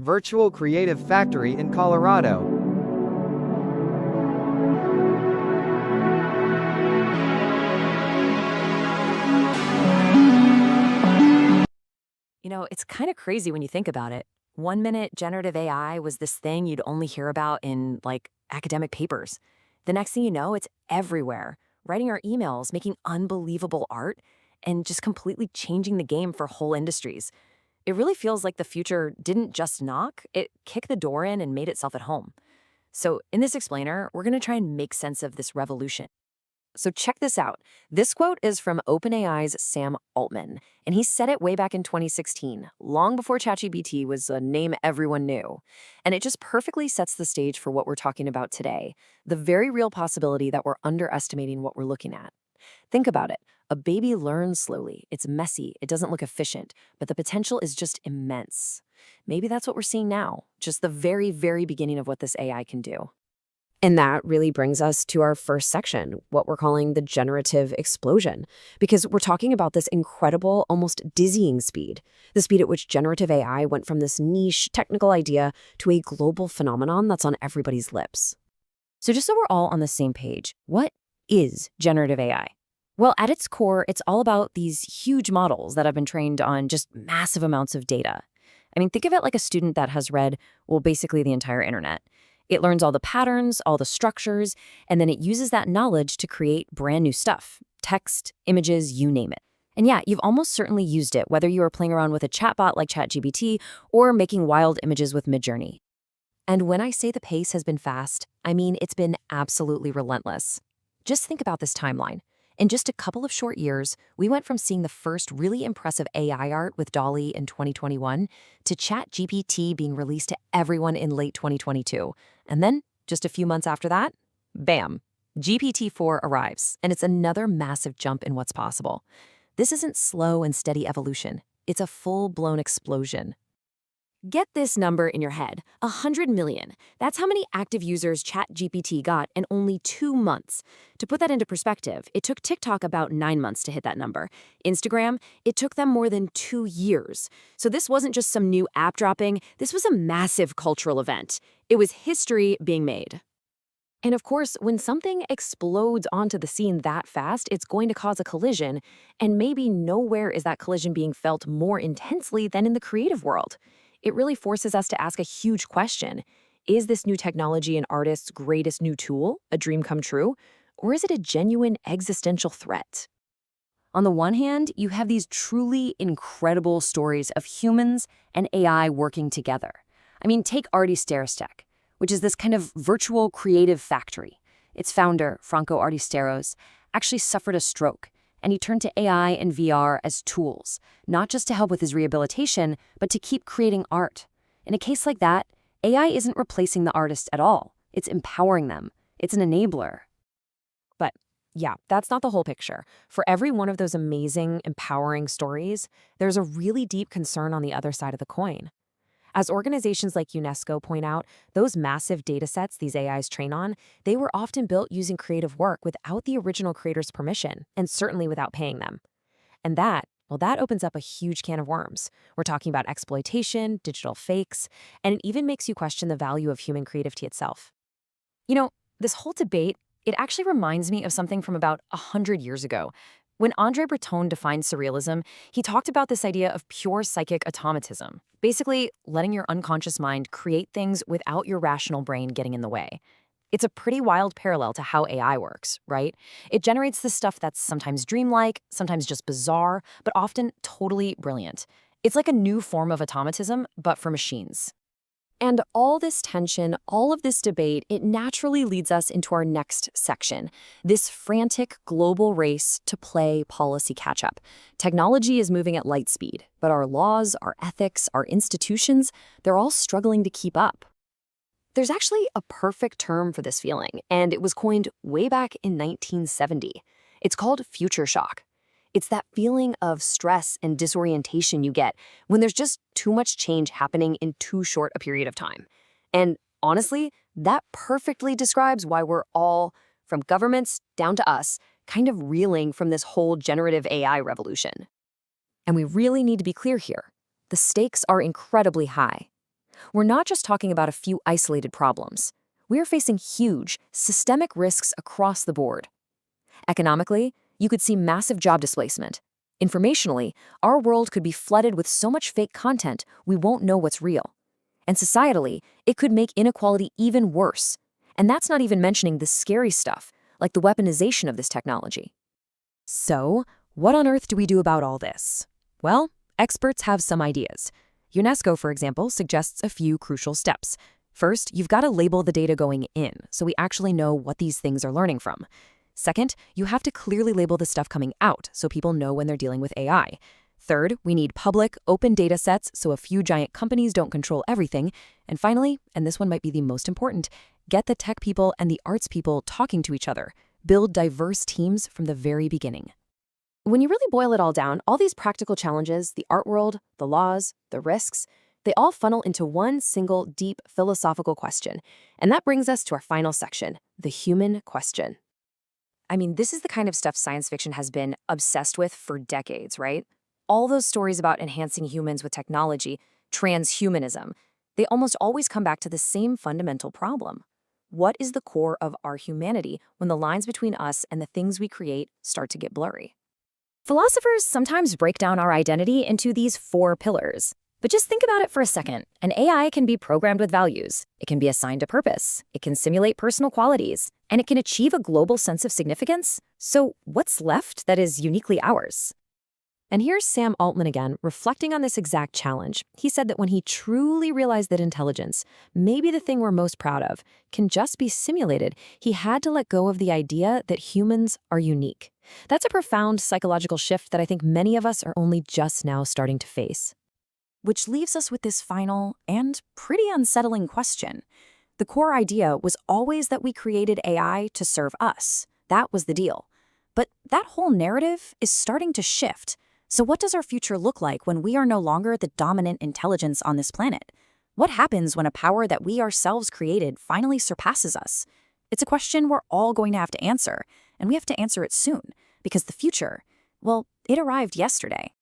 Virtual Creative Factory in Colorado. It's kind of crazy when you think about it. 1 minute generative AI was this thing you'd only hear about in academic papers. The next thing you know, it's everywhere, writing our emails, making unbelievable art, and just completely changing the game for whole industries. It really feels like the future didn't just knock, it kicked the door in and made itself at home. So in this explainer, we're going to try and make sense of this revolution. So check this out. This quote is from OpenAI's Sam Altman, and he said it way back in 2016, long before ChatGPT was a name everyone knew. And it just perfectly sets the stage for what we're talking about today, the very real possibility that we're underestimating what we're looking at. Think about it. A baby learns slowly. It's messy. It doesn't look efficient, but the potential is just immense. Maybe that's what we're seeing now, just the very, very beginning of what this AI can do. And that really brings us to our first section, what we're calling the generative explosion, because we're talking about this incredible, almost dizzying speed, the speed at which generative AI went from this niche technical idea to a global phenomenon that's on everybody's lips. So just so we're all on the same page, what is generative AI? Well, at its core, it's all about these huge models that have been trained on just massive amounts of data. I mean, think of it like a student that has read, well, basically the entire internet. It learns all the patterns, all the structures, and then it uses that knowledge to create brand new stuff. Text, images, you name it. And yeah, you've almost certainly used it, whether you are playing around with a chatbot like ChatGPT or making wild images with Midjourney. And when I say the pace has been fast, I mean it's been absolutely relentless. Just think about this timeline. In just a couple of short years, we went from seeing the first really impressive AI art with DALL-E in 2021 to ChatGPT being released to everyone in late 2022. And then, just a few months after that, bam, GPT-4 arrives, and it's another massive jump in what's possible. This isn't slow and steady evolution. It's a full-blown explosion. Get this number in your head, 100 million. That's how many active users ChatGPT got in only 2 months. To put that into perspective, it took TikTok about 9 months to hit that number. Instagram, it took them more than 2 years. So this wasn't just some new app dropping, this was a massive cultural event. It was history being made. And of course, when something explodes onto the scene that fast, it's going to cause a collision, and maybe nowhere is that collision being felt more intensely than in the creative world. It really forces us to ask a huge question. Is this new technology an artist's greatest new tool, a dream come true? Or is it a genuine existential threat? On the one hand, you have these truly incredible stories of humans and AI working together. I mean, take Artist Starostek, which is this kind of virtual creative factory. Its founder, Franco Artisteros, actually suffered a stroke, and he turned to AI and VR as tools, not just to help with his rehabilitation, but to keep creating art. In a case like that, AI isn't replacing the artist at all. It's empowering them. It's an enabler. But yeah, that's not the whole picture. For every one of those amazing, empowering stories, there's a really deep concern on the other side of the coin. As organizations like UNESCO point out, those massive data sets these AIs train on, they were often built using creative work without the original creator's permission, and certainly without paying them. And that opens up a huge can of worms. We're talking about exploitation, digital fakes, and it even makes you question the value of human creativity itself. This whole debate, it actually reminds me of something from about 100 years ago. When André Breton defined surrealism, he talked about this idea of pure psychic automatism, basically letting your unconscious mind create things without your rational brain getting in the way. It's a pretty wild parallel to how AI works, right? It generates this stuff that's sometimes dreamlike, sometimes just bizarre, but often totally brilliant. It's like a new form of automatism, but for machines. And all this tension, all of this debate, it naturally leads us into our next section, this frantic global race to play policy catch-up. Technology is moving at light speed, but our laws, our ethics, our institutions, they're all struggling to keep up. There's actually a perfect term for this feeling, and it was coined way back in 1970. It's called future shock. It's that feeling of stress and disorientation you get when there's just too much change happening in too short a period of time. And honestly, that perfectly describes why we're all, from governments down to us, kind of reeling from this whole generative AI revolution. And we really need to be clear here. The stakes are incredibly high. We're not just talking about a few isolated problems. We are facing huge, systemic risks across the board. Economically, you could see massive job displacement. Informationally, our world could be flooded with so much fake content we won't know what's real. And societally, it could make inequality even worse. And that's not even mentioning the scary stuff, like the weaponization of this technology. So, what on earth do we do about all this? Well, experts have some ideas. UNESCO, for example, suggests a few crucial steps. First, you've got to label the data going in, so we actually know what these things are learning from. Second, you have to clearly label the stuff coming out, so people know when they're dealing with AI. Third, we need public, open data sets so a few giant companies don't control everything. And finally, and this one might be the most important, get the tech people and the arts people talking to each other. Build diverse teams from the very beginning. When you really boil it all down, all these practical challenges, the art world, the laws, the risks, they all funnel into one single deep philosophical question. And that brings us to our final section, the human question. I mean, this is the kind of stuff science fiction has been obsessed with for decades, right? All those stories about enhancing humans with technology, transhumanism, they almost always come back to the same fundamental problem. What is the core of our humanity when the lines between us and the things we create start to get blurry? Philosophers sometimes break down our identity into these 4 pillars. But just think about it for a second. An AI can be programmed with values. It can be assigned a purpose. It can simulate personal qualities. And it can achieve a global sense of significance. So what's left that is uniquely ours? And here's Sam Altman again, reflecting on this exact challenge. He said that when he truly realized that intelligence, maybe the thing we're most proud of, can just be simulated, he had to let go of the idea that humans are unique. That's a profound psychological shift that I think many of us are only just now starting to face. Which leaves us with this final and pretty unsettling question. The core idea was always that we created AI to serve us. That was the deal. But that whole narrative is starting to shift. So what does our future look like when we are no longer the dominant intelligence on this planet? What happens when a power that we ourselves created finally surpasses us? It's a question we're all going to have to answer, and we have to answer it soon, because the future, well, it arrived yesterday.